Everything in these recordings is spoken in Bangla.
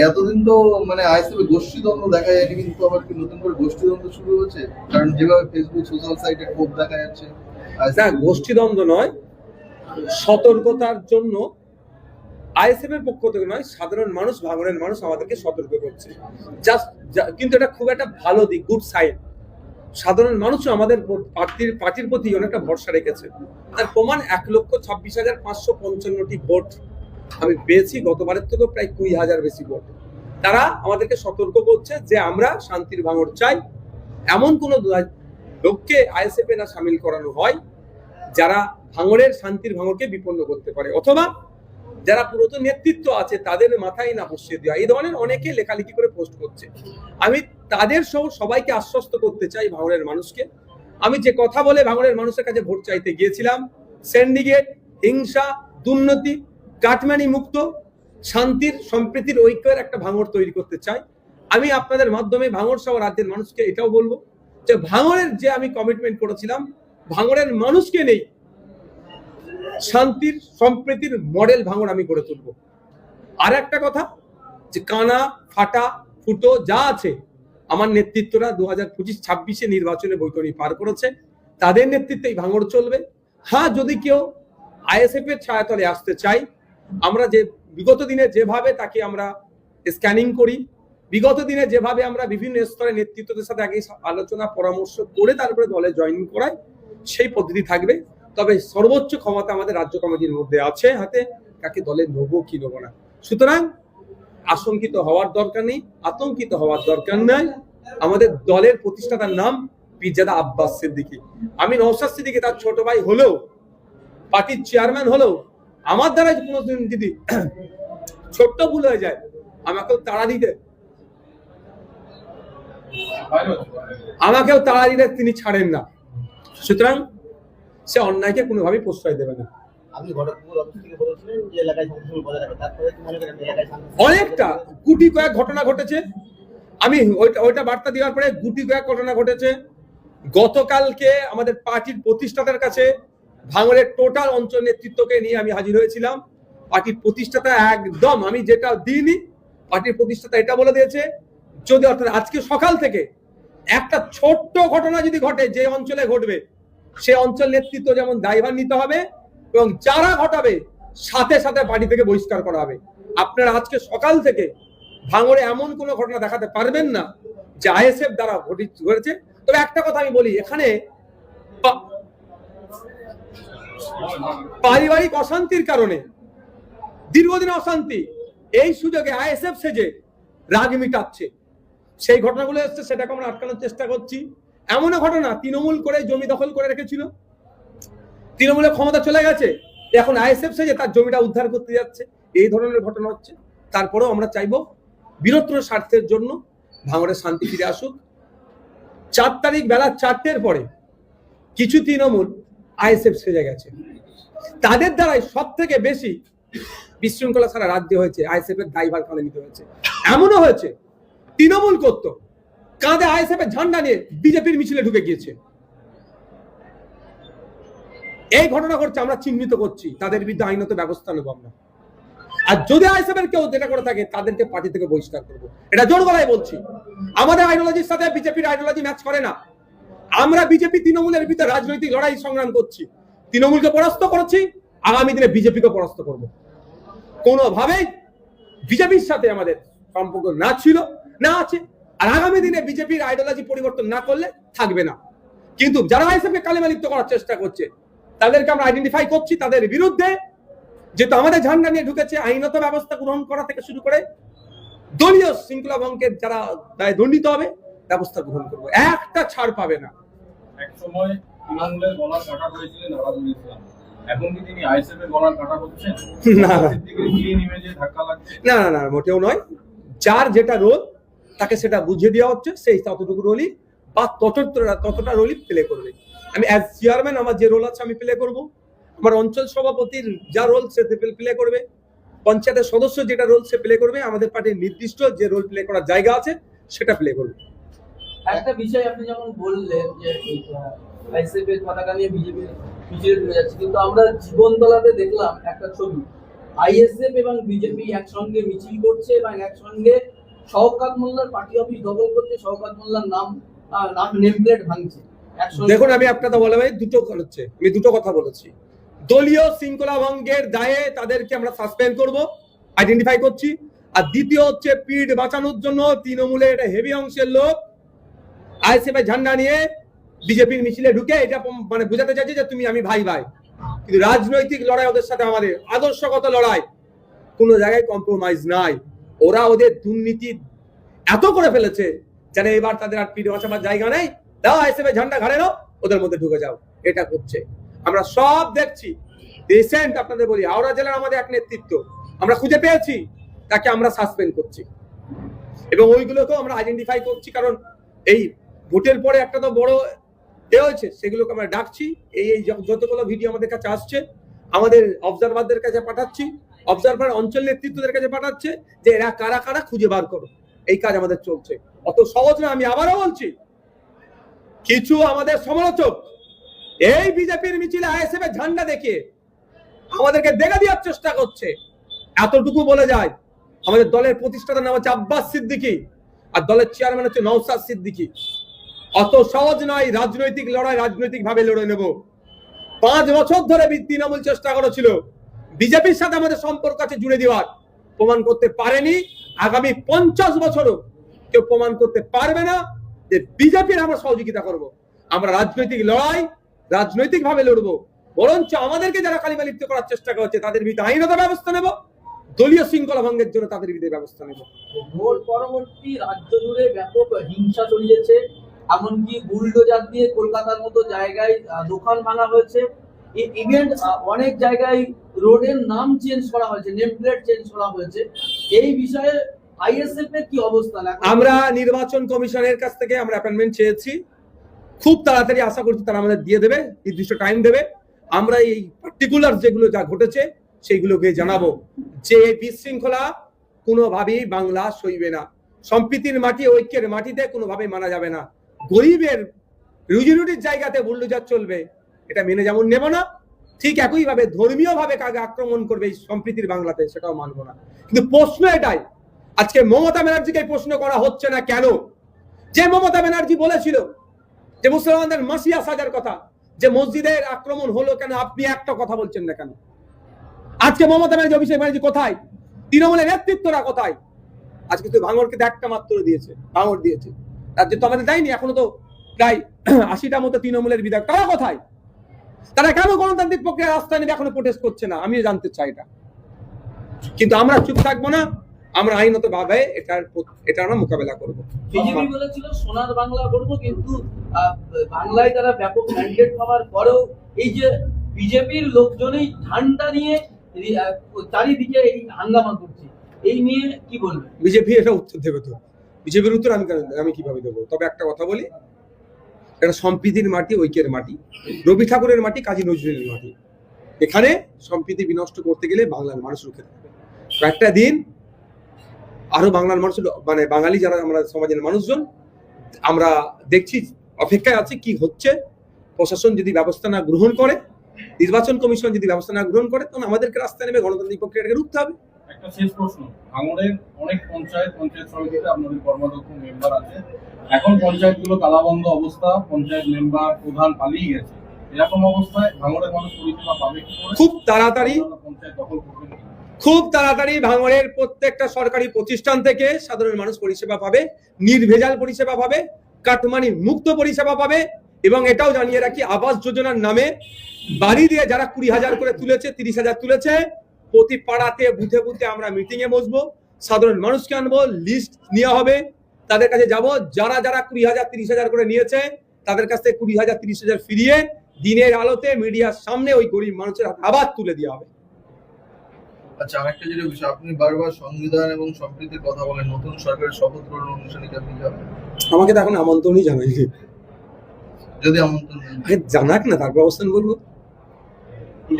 এতদিন তো মানে আইএসএফ গোষ্ঠীদ্বন্দ্ব দেখা যায়নি, কিন্তু আবার কি নতুন করে গোষ্ঠীদ্বন্দ্ব শুরু হয়েছে? কারণ যেভাবে ফেসবুক সোশ্যাল সাইটে ক্ষোভ দেখা যাচ্ছে। না, গোষ্ঠীদ্বন্দ্ব নয়, সতর্কতার জন্য আইএসএফ এর পক্ষ থেকে নয়, সাধারণ মানুষ, ভাঙড়ের মানুষ আমাদেরকে সতর্ক করছে। জাস্ট কিন্তু এটা খুব একটা ভালো দিক, গুড সাইড। সাধারণ মানুষও আমাদের পার্টির প্রতি অনেকটা ভরসা রেখেছে। তার প্রমাণ 1,26,555টি ভোট আমি পেয়েছি, গতবারের থেকে প্রায় 20,000 বেশি ভোট। তারা আমাদেরকে সতর্ক করছে যে আমরা শান্তির ভাঙড় চাই, এমন কোন লোককে আইএসএফ এ না সামিল করানো হয় যারা ভাঙড়ের শান্তির ভাঙড়কে বিপন্ন করতে পারে, অথবা যারা পুরাতন নেতৃত্ব আছে তাদের মাথায় না বসিয়ে দেওয়া। এই ধরনের অনেকে লেখালেখি করে পোস্ট করছে। আমি তাদের সহ সবাইকে আশ্বস্ত করতে চাই, ভাঙড়ের মানুষকে। আমি যে কথা বলে ভাঙড়ের মানুষের কাছে ভোট চাইতে গিয়েছিলাম, সিন্ডিকেট, হিংসা, দুর্নীতি, কাটমানি মুক্ত, শান্তির, সম্প্রীতির, ঐক্যের একটা ভাঙড় তৈরি করতে চাই। আমি আপনাদের মাধ্যমে ভাঙড় সহ রাজ্যের মানুষকে এটাও বলবো যে ভাঙড়ের যে আমি কমিটমেন্ট করেছিলাম, ভাঙড়ের মানুষকে নেই শান্তির, সম্প্রীতির মডেল ভাঙড় আমি গড়ে তুলবো। আর একটা কথা, যে কানা, ফাটা, ফুটো যা আছে, আমার নেতৃত্বরা 2025-26 নির্বাচনে বৈতরণী পার করেছে, তাদের নেতৃত্বেই ভাঙড় চলবে। হ্যাঁ, যদি কেউ আইএসএফ এর ছায়াতলে আসতে চাই, আমরা যে বিগত দিনে যেভাবে তাকে আমরা স্ক্যানিং করি, বিগত দিনে যেভাবে আমরা বিভিন্ন স্তরের নেতৃত্বদের সাথে আগে আলোচনা পরামর্শ করে তারপরে দলে জয়েন করাই, সেই পদ্ধতি থাকবে। তবে সর্বোচ্চ ক্ষমতা আমাদের রাজ্য কমিটির মধ্যে আছে হাতে, কাকে দলে নেবো কি নেবো না। সুতরাং আশঙ্কিত হওয়ার দরকার নেই, আতঙ্কিত হওয়ার দরকার নাই। আমাদের দলের প্রতিষ্ঠাতার নাম পীরজাদা আব্বাস সিদ্দিকী। আমি নওশাদ সিদ্দিকী তার ছোট ভাই হলেও, পার্টির চেয়ারম্যান হলেও, আমার দ্বারা কোনোদিন যদি ছোট্ট ভুল হয়ে যায়, আমাকেও তাড়া দিতে তিনি ছাড়েন না। সুতরাং সে অন্যায়কে কোনোভাবেই প্রশ্রয় দেবে না। অনেকটা গুটি কয়েক ঘটনা ঘটেছে, আমি ওইটা বার্তা দেওয়ার পরে গুটি কয়েক ঘটনা ঘটেছে। গতকালকে আমাদের পার্টির প্রতিষ্ঠাতার কাছে ভাঙড়ের টোটাল অঞ্চল নেতৃত্বকে নিয়ে আমি হাজির হয়েছিলাম। পার্টির প্রতিষ্ঠাতা একদম, আমি যেটা দিইনি, পার্টির প্রতিষ্ঠাতা এটা বলে দিয়েছে, যদি অর্থাৎ আজকে সকাল থেকে একটা ছোট্ট ঘটনা যদি ঘটে, যে অঞ্চলে ঘটবে সে অঞ্চল নেতৃত্ব যেমন দায়ভার নিতে হবে, এবং যারা ঘটাবে সাথে সাথে পার্টি থেকে বহিষ্কার করা হবে। আপনারা আজকে সকাল থেকে ভাঙড়ে এমন কোনো ঘটনা দেখাতে পারবেন না যে আইএসএফ দ্বারা ঘটেছে। তবে একটা কথা আমি বলি, এখানে পারিবারিক অশান্তির কারণে, দীর্ঘদিন অশান্তি, এই সুযোগে আইএসএফ সেজে রাগ মিটাচ্ছে, সেই ঘটনাগুলো এসছে, সেটাকে আমরা আটকানোর চেষ্টা করছি। এমনও ঘটনা, তৃণমূল করে জমি দখল করে রেখেছিল, তৃণমূলের ক্ষমতা চলে গেছে, এখন আইএসএফ সেজে তার জমিটা উদ্ধার করতে যাচ্ছে, এই ধরনের ঘটনা হচ্ছে। তারপরেও আমরা চাইবো বৃহত্তর স্বার্থের জন্য ভাঙড়ে শান্তি ফিরে আসুক। 4 তারিখ বেলা 4টের পরে কিছু তৃণমূল আইএসএফ সেজে গেছে, তাদের দ্বারাই সব থেকে বেশি বিশৃঙ্খলা সারা রাজ্যে হয়েছে, আইএসএফ এর দায়ভার কাঁধে নিতে হয়েছে। এমনও হয়েছে তৃণমূল করত কাঁধে আইএসএফ এর ঝান্ডা নিয়ে বিজেপির মিছিলে ঢুকে গিয়েছে। এই ঘটনা ঘটছে, আমরা চিহ্নিত করছি, তাদের বিরুদ্ধে আইনত ব্যবস্থা নেব আমরা। আর যদি আইএসএফ এর কেউ যেটা করে থাকে, তাদেরকে পার্টি থেকে বহিষ্কার করবো, এটা জোর গলায় বলছি। আমাদের আইডিওলজির সাথে বিজেপির আইডিওলজি ম্যাচ করে না। আমরা বিজেপি তৃণমূলের ভিতরে রাজনৈতিক লড়াই সংগ্রাম করছি, তৃণমূলকে পরাস্ত করেছি, আগামী দিনে বিজেপিকে পরাস্ত করব। কোনোভাবেই বিজেপির সাথে আমাদের সম্পর্ক না ছিল, না আছে, আর আগামী দিনে বিজেপির আইডিওলজি পরিবর্তন না করলে থাকবে না। কিন্তু যারা আইএসএফকে কালিমা লিপ্ত করার চেষ্টা করছে, তাদেরকে আমরা আইডেন্টিফাই করছি, তাদের বিরুদ্ধে যেহেতু আমাদের ঝান্ডা নিয়ে ঢুকেছে, আইনত ব্যবস্থা গ্রহণ করা থেকে শুরু করে দলীয় শৃঙ্খলা ভঙ্গের যারা দায় দণ্ডিত হবে, ব্যবস্থা গ্রহণ করবো, একটা ছাড় পাবে না। এক সময় তৃণমূলের গলার কাটা করেছিলেন আরাবুল ইসলাম, এখন কি তিনি আইএসএফ এর গলার কাটা করছেন? না না না, মোটেও নয়। যার যেটা রোল তাকে সেটা বুঝিয়ে দেওয়া হচ্ছে, সেই ততটুকু রোলই বা ততটা রোলই প্লে করবে। আমি অ্যাজ চেয়ারম্যান আমার যে রোল আছে আমি প্লে করব, আমার অঞ্চল সভাপতির যা রোল সে প্লে করবে, পঞ্চায়েতের সদস্য যেটা রোল সে প্লে করবে, আমাদের পার্টির নির্দিষ্ট যে রোল প্লে করার জায়গা আছে সেটা প্লে করবে। একটা বিষয় আপনি যখন বললেন যে আইএসএফ এর পতাকা নিয়ে বিজেপি মিছিলে ঢুকে যাচ্ছে, কিন্তু আমরা জীবনতলাতে দেখলাম একটা ছবি আইএসএফ এবং বিজেপি একসঙ্গে মিছিল করছে এবং একসঙ্গে শওকত মোল্লার পার্টি অফিস দখল করছে, শওকত মোল্লার নাম নেম প্লেট ভাঙছে একসঙ্গে। দেখুন, আমি একটা কথা বলে ভাই, আমি দুটো কথা বলেছি। দলীয় শৃঙ্খলা ভঙ্গের দায়ে তাদেরকে আমরা সাসপেন্ড করব, আইডেন্টিফাই করছি। আর দ্বিতীয় হচ্ছে পিঠ বাঁচানোর জন্য তৃণমূলের একটা হেভি অংশের লোক আইএসএফ এর ঝান্ডা নিয়ে বিজেপির মিছিলে ঢুকে এটা মানে বোঝাতে চাইছে যে তুমি আমি ভাই ভাই। কিন্তু রাজনৈতিক লড়াই ওদের সাথে আমাদের আদর্শগত লড়াই, কোনো জায়গায় কম্প্রোমাইজ নাই। ওরা ওদের দুর্নীতি এত করে ফেলেছে যেন এবার তাদের আর পিঠ বাঁচাবার জায়গা নেই। দাও আইএসএফ এর ঝান্ডা ঘাড়ে নাও, ওদের মধ্যে ঢুকে যাও। এটা করছে, আমরা সব দেখছি। রিসেন্ট আপনাদের বলি, হাওড়া জেলার আমাদের এক নেতৃত্ব আমরা খুঁজে পেয়েছি, তাকে আমরা সাসপেন্ড করছি এবং ওইগুলোকেও আমরা আইডেন্টিফাই করছি। কারণ এই ভোটের পরে একটা তো বড় হয়েছে, সেগুলোকে আমরা ডাকছি। এই যতগুলো ভিডিও আমাদের কাছে আসছে, আমাদের অবজারভারদের কাছে পাঠাচ্ছি, অবজারভার অঞ্চল নেতৃত্বদের কাছে পাঠাচ্ছে যে এরা কারা কারা খুঁজে বার করো। এই কাজ আমাদের চলছে, অত সহজ না। আমি আবারও বলছি, কিছু আমাদের সমালোচক এই বিজেপির মিছিলে আইএসএফ এর ঝান্ডা দেখিয়ে আমাদেরকে দেখা দেওয়ার চেষ্টা করছে। এতটুকু বলে যায়, আমাদের দলের প্রতিষ্ঠাতার নাম হচ্ছে আব্বাস সিদ্দিকী আর দলের চেয়ারম্যান হচ্ছে নওশাদ সিদ্দিকী। অত সহজ নয় রাজনৈতিক লড়াই, রাজনৈতিক ভাবে লড়ে নেব। 5 বছর ধরে তৃণমূল চেষ্টা করেছিল বিজেপির সাথে আমাদের সম্পর্ক আছে জুড়ে দেওয়ার, প্রমাণ করতে পারেনি। আগামী 50 বছরও কেউ প্রমাণ করতে পারবে না যে বিজেপির আমরা সহযোগিতা করব। আমরা রাজনৈতিক লড়াই রাজনৈতিক ভাবে লড়বো, বরঞ্চ আমাদেরকে যারা কালিমা লিপ্ত করার চেষ্টা করছে তাদের বিরুদ্ধে আইনত ব্যবস্থা নেব, দলীয় শৃঙ্খলা ভঙ্গের জন্য তাদের বিরুদ্ধে ব্যবস্থা নেব। ভোট পরবর্তী রাজ্য জুড়ে ব্যাপক হিংসা ছড়িয়েছে, এমনকি বুলডোজার দিয়ে কলকাতার মতো জায়গায় দোকান ভাঙা হয়েছে। ইভেন্ট অনেক জায়গায় রোডের নাম চেঞ্জ করা হয়েছে, নেম প্লেট চেঞ্জ করা হয়েছে। এই বিষয়ে আইএসএফ এর কি অবস্থান? আমরা নির্বাচন কমিশনের কাছ থেকে আমরা অ্যাপয়েন্টমেন্ট চেয়েছি, খুব তাড়াতাড়ি আশা করছি তারা আমাদের দিয়ে দেবে, নির্দিষ্ট টাইম দেবে। আমরা এই পার্টিকুলার যেগুলো যা ঘটেছে সেইগুলোকে জানাবো যে বিশৃঙ্খলা কোনোভাবেই বাংলা সইবে না। সম্প্রীতির মাটি, ঐক্যের মাটিতে কোনোভাবেই মানা যাবে না। গরিবের রুজি রুটির জায়গাতে বুলডোজার চলবে, এটা মেনে যেমন নেব না, ঠিক একই ভাবে ধর্মীয় ভাবে কাকে আক্রমণ করবে এই সম্প্রীতির বাংলাতে, সেটাও মানবো না। কিন্তু প্রশ্ন এটাই, আজকে মমতা ব্যানার্জিকে প্রশ্ন করা হচ্ছে না কেন? যে মমতা ব্যানার্জি বলেছিল যে মুসলমানদের মাসিয়া সাজার কথা, যে মসজিদের আক্রমণ হলো কেন, আপনি একটা কথা বলছেন না কেন? আজকে মমতা ব্যানার্জি, অভিষেক ব্যানার্জি কোথায়? তৃণমূলের নেতৃত্বরা কোথায়? আজকে তো ভাঙড়কে একটা মাত্র দিয়েছে, ভাঙড় দিয়েছে, রাজ্যে তো আমাদের দেয়নি। এখনো তো প্রায় 80টা মতো তৃণমূলের বিধায়ক, তারা কোথায়? তারা কেন গণতান্ত্রিক প্রক্রিয়া রাস্তায় নেমে এখনো প্রোটেস্ট করছে না? আমিও জানতে চাই এটা। কিন্তু আমরা চুপ থাকবো না, আমরা আইনত ভাবে এটা আমরা মোকাবেলা করবো। বিজেপি বলেছিল সোনার বাংলা করবো, কিন্তু বাংলায় তারা ব্যাপক ম্যান্ডেট পাওয়ার পরেও এই যে বিজেপির লোকজনই ঝান্ডা নিয়ে চারিদিকে এই হাঙ্গামা করছে, এই নিয়ে কি বলবেন? বিজেপি এটা উত্তর দেবে তো, বিজেপির উত্তর আমি কিভাবে দেবো? তবে একটা কথা বলি, এটা সম্প্রীতির মাটি, ঐক্যের মাটি, রবি ঠাকুরের মাটি, কাজী নজরুলের মাটি। এখানে সম্প্রীতি বিনষ্ট করতে গেলে বাংলার মানুষ রুখে থাকবে। একটা দিন আরো বাংলার মানুষ, মানে বাঙালি যারা আমরা সমাজের মানুষজন, আমরা দেখছি, অপেক্ষায় আছি কি হচ্ছে। প্রশাসন যদি ব্যবস্থা না গ্রহণ করে, নির্বাচন কমিশন যদি ব্যবস্থা না গ্রহণ করে, তখন আমাদেরকে রাস্তায় নেমে গণতান্ত্রিক প্রক্রিয়াটাকে রুখতে হবে। একটা শেষ প্রশ্ন, ভাঙড়ের অনেক পঞ্চায়েত সমিতিতে আপনাদের কর্মাধ্যক্ষ মেম্বার আছে, এখন পঞ্চায়েতগুলো তালাবন্ধ অবস্থা, পঞ্চায়েত মেম্বার প্রধান পালিয়ে গেছে, এরকম অবস্থায় ভাঙড়ের মানুষ পরিষেবা পাবে কি করে? খুব তাড়াতাড়ি পঞ্চায়েত দখল করবেন কি? খুব তাড়াতাড়ি ভাঙড়ের প্রত্যেকটা সরকারি প্রতিষ্ঠান থেকে সাধারণ মানুষ পরিষেবা পাবে, নির্ভেজাল পরিষেবা পাবে, কাটমানি মুক্ত পরিষেবা পাবে। এবং এটাও জানিয়ে রাখি, আবাস যোজনার নামে বাড়ি দিয়ে যারা 20,000 করে তুলেছে, 30,000 তুলেছে, প্রতি পাড়াতে বুথে বুথে আমরা মিটিং এ বসবো, সাধারণ মানুষকে আনবো, লিস্ট নেওয়া হবে, তাদের কাছে যাব, যারা যারা 20,000 30,000 করে নিয়েছে তাদের কাছ থেকে 20,000 30,000 ফিরিয়ে দিনের আলোতে মিডিয়ার সামনে ওই গরিব মানুষের আবার তুলে দেওয়া হবে। আচ্ছা, আরেকটা যেটা বিষয়, আপনি বারবার সংবিধান এবং সম্প্রীতির কথা বলেন, নতুন সরকারের শপথ গ্রহণ অনুষ্ঠানে কি আপনি যাবেন? আমাকে তো এখন আমন্ত্রণই জানাইনি। যদি আমন্ত্রণ জানাক না, তারপর অবস্থান বলবো।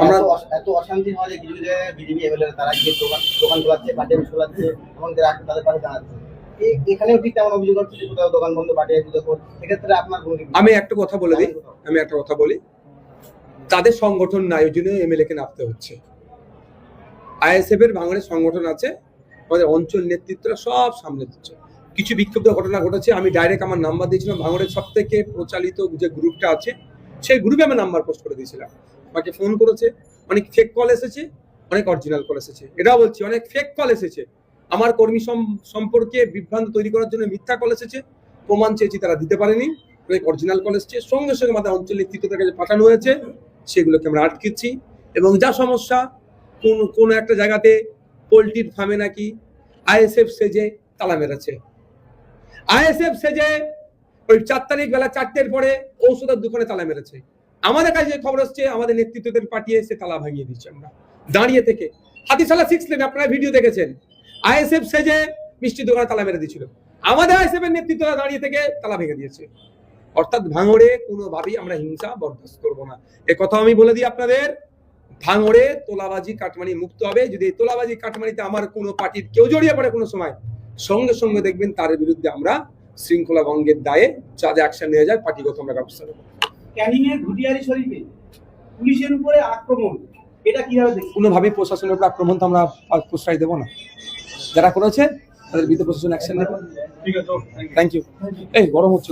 আমরা এত অশান্তি হয় যে কিছু কিছু জায়গায় বিজেপি এমএলএ তারা গিয়ে দোকান খোলাচ্ছে, পার্টি অফিস খোলাচ্ছে এবং তাদের পাশে দাঁড়াচ্ছে। এখানেও ঠিক তেমন অভিযোগ হচ্ছে যে কোথাও দোকান বন্ধ, পার্টি অফিস দখল। এক্ষেত্রে আপনার আমি একটা কথা বলে দিই, তাদের সংগঠন নাই, ওই জন্য এমএলএ কে নামতে হচ্ছে। আইএসএফ এর ভাঙড়ের সংগঠন আছে, আমাদের অঞ্চল নেতৃত্বরা সব সামনে দিচ্ছে। কিছু বিক্ষুব্ধ ঘটনা ঘটেছে, আমি ডাইরেক্ট আমার নাম্বার দিয়েছিলাম, ভাঙড়ের সব থেকে প্রচালিত যে গ্রুপটা আছে সেই গ্রুপে আমি নাম্বার পোস্ট করে দিয়েছিলাম। আমাকে ফোন করেছে, অনেক ফেক কল এসেছে, অনেক অরিজিনাল কল এসেছে। এটাও বলছি, অনেক ফেক কল এসেছে, আমার কর্মী সম্পর্কে বিভ্রান্ত তৈরি করার জন্য মিথ্যা কল এসেছে, প্রমাণ চেয়েছি তারা দিতে পারেনি, অনেক অরিজিনাল কল এসেছে, সঙ্গে সঙ্গে আমাদের অঞ্চল নেতৃত্বের কাছে পাঠানো হয়েছে, সেগুলোকে আমরা আটকেছি। এবং যা সমস্যা, কোন একটা জায়গাতে পোলট্রির ফার্মে নাকি আইএসএফ সেজে তালা মেরেছে, আইএসএফ সেজে ওই 4 তারিখ বেলা 4টের পরে ঔষধের দোকানে তালা মেরেছে। আমাদের কাছে খবর হচ্ছে আমাদের নেতৃত্বদের পাঠিয়ে এসে তালা ভাঙিয়ে দিচ্ছে। আমরা দাঁড়িয়ে থেকে হাতিশালা 6 লেন আপনারা ভিডিও দেখেছেন, আইএসএফ সেজে মিষ্টি দোকানে তালা মেরে দিয়েছিল, আমাদের আইএসএফ এর নেতৃত্বরা দাঁড়িয়ে থেকে তালা ভেঙে দিয়েছে। অর্থাৎ ভাঙড়ে কোনোভাবেই আমরা হিংসা বরদাস্ত করবো না, এ কথা আমি বলে দিই আপনাদের। ভাঙড়ে তোলাবাজি কাটমানি মুক্ত হবে। যদি এই তোলাবাজি কাটমানিতে আমার কোনো পার্টির কেউ জড়িয়ে পড়ে কোনো সময়, সঙ্গে সঙ্গে দেখবেন তার বিরুদ্ধে আমরা শৃঙ্খলা ভঙ্গের দায়ে যা যা অ্যাকশন নেওয়া যায় পার্টিগত আমরা ব্যবস্থা নেব। ক্যানিং এর ঘুটিয়ারি শরীফে পুলিশের উপরে আক্রমণ, এটা কিভাবে দেখছেন? কোনোভাবেই প্রশাসনের উপর আক্রমণ তো আমরা প্রশ্রয় দেবো না, যারা করেছে তাদের বিরুদ্ধে প্রশাসন অ্যাকশন নেবে। ঠিক আছে, থ্যাংক ইউ। এই গরম হচ্ছে।